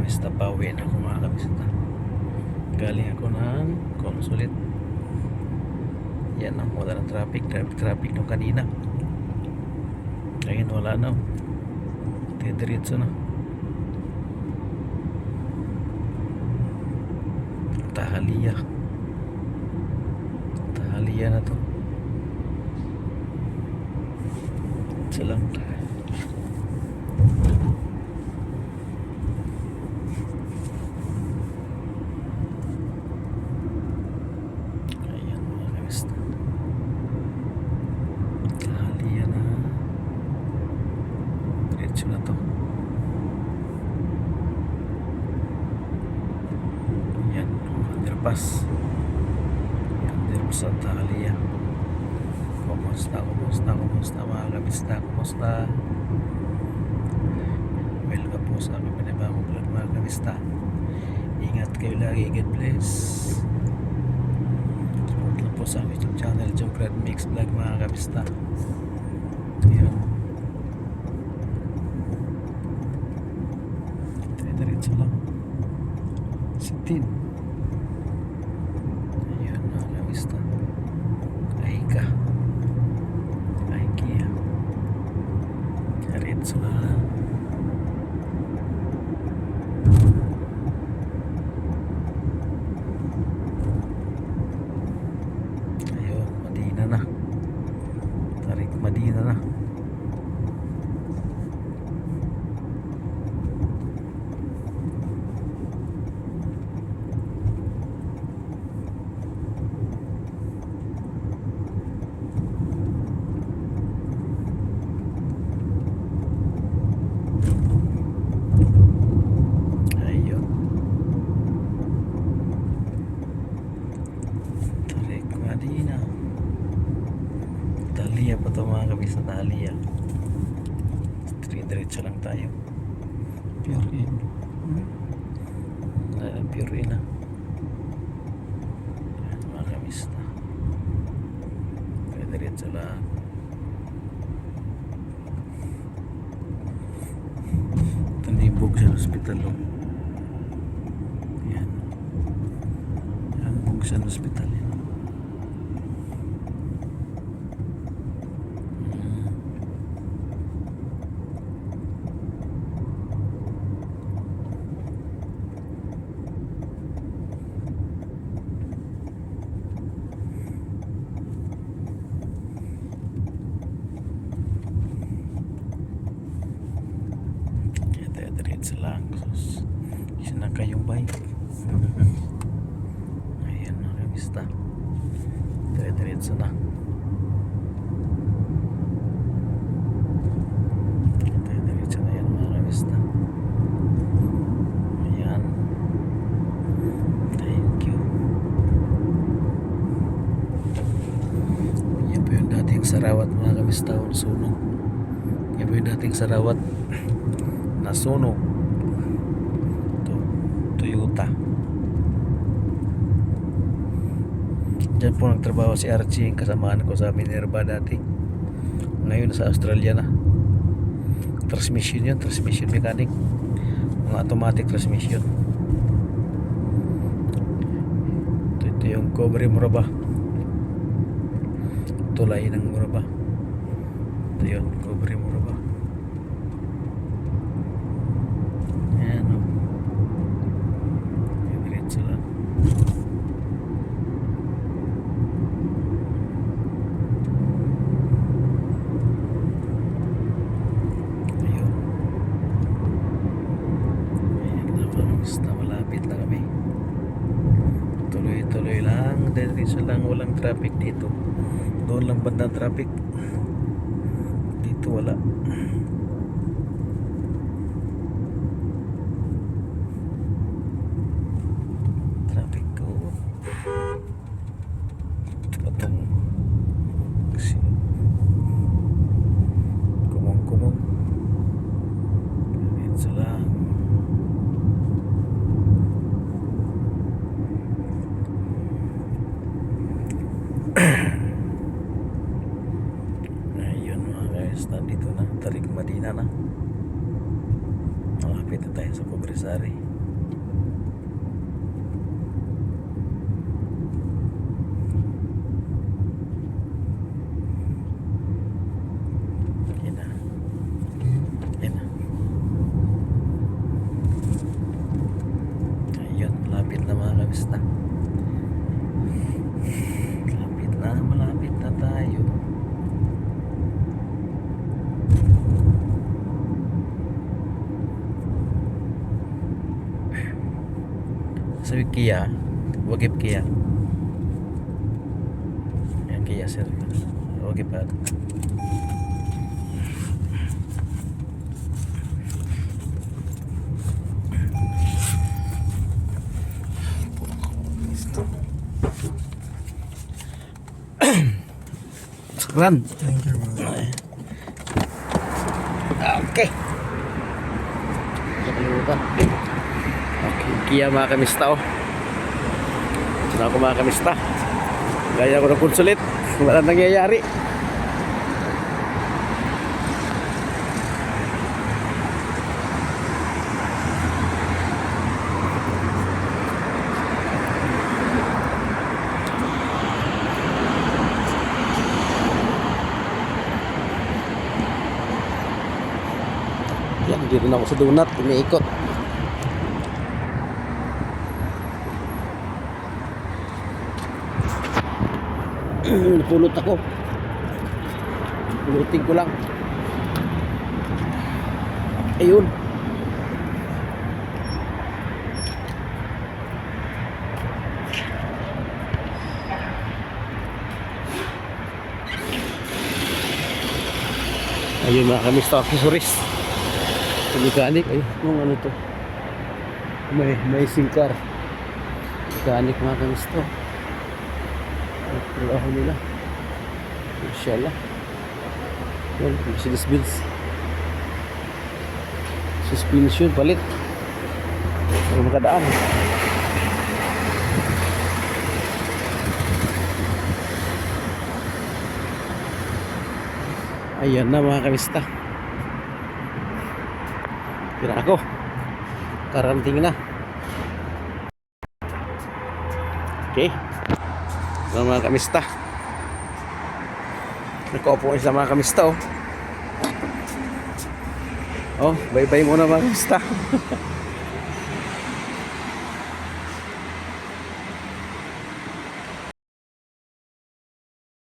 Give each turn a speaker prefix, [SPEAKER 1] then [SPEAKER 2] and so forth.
[SPEAKER 1] Basta pauwi na ako mga kabisita. Galing ako ng consulate. Yan ang wala ng traffic nung kanina. Ngayon wala na. Diretso na. Tahaliya na to. Ito lang. Ayan mga kabisita. Tahaliya na. Diretso na to. Yan, underpass. Sa Tahaliya. Kumusta mga kabisita? Kumusta? Welcome po sa aming panibagong vlog mga kabisita. Ingat kayo lagi. God bless. Support lang po sa aming YouTube channel Jograd Mix Vlog mga kabisita. Ayan. Diretso lang. Sitin. Ayan mga kabisita. Aika. Aikia. Diretso lang. Ayun, Madina na. Tarik Madina na. Tahaliya pa ito mga kabisita. Tahaliya. Diretso lang tayo. Pure in. Pure in na. Mga kabisita. Diretso lang. Tanibog sa hospital. Yan. Yan. Bug sa hospital. Yan. Diretso lang. Isa na kayong bike. Ayan mga kabisita. Diretso na. Diretso na yan mga kabisita. Ayan. Thank you. Yan po yung dating Sarawat mga kabisita. Sunog. Yan po yung dating Sarawat. Nasunog. Ito, Toyota. Diyan po nagtrabaho si Archie, kasamaan ko sa Minerva dati. Ngayon sa Australia na. Transmission yun, transmission mechanic. Mga automatic transmission. Ito yung Cobre Muraba. Tulay ng Muraba. Ito yun, Cobre Muraba. Basta malapit na kami. Tuloy-tuloy lang. Diretso lang, walang traffic dito. Doon lang banda traffic. Dito wala. Traffic ko. Patong. Kumong. Diretso lang. Ayun mga guys, nandito na, Tarik Madina na. Malapit na tayo sa Pobresari. Sabi Kia, wagip Kia. Yan Kia sir. Wagip pa. Run.
[SPEAKER 2] Thank you, brother.
[SPEAKER 1] Okay. Nakalimutan. Okay, Kia mga kamista oh. Saan ako mga kamista? Gaya ko ng konsulit. Wala nangyayari. Yan, hindi rin ako sa donut. Umiikot. Napulot ako. Pulutin ko lang. Ayun. Ayun mga kamista accessories. Mechanic. Ay, kung ano to. May singkar. Mechanic mga kamista. Trabaho nila. Inshallah. Yan, Mercedes Benz. Suspension, palit. Para makadaan. Ayan na mga kamista. Kira ako. Karanting na. Okay. Mga kamista. Nakaupo sa mga kamista oh. Oh, bye-bye muna mga kamista.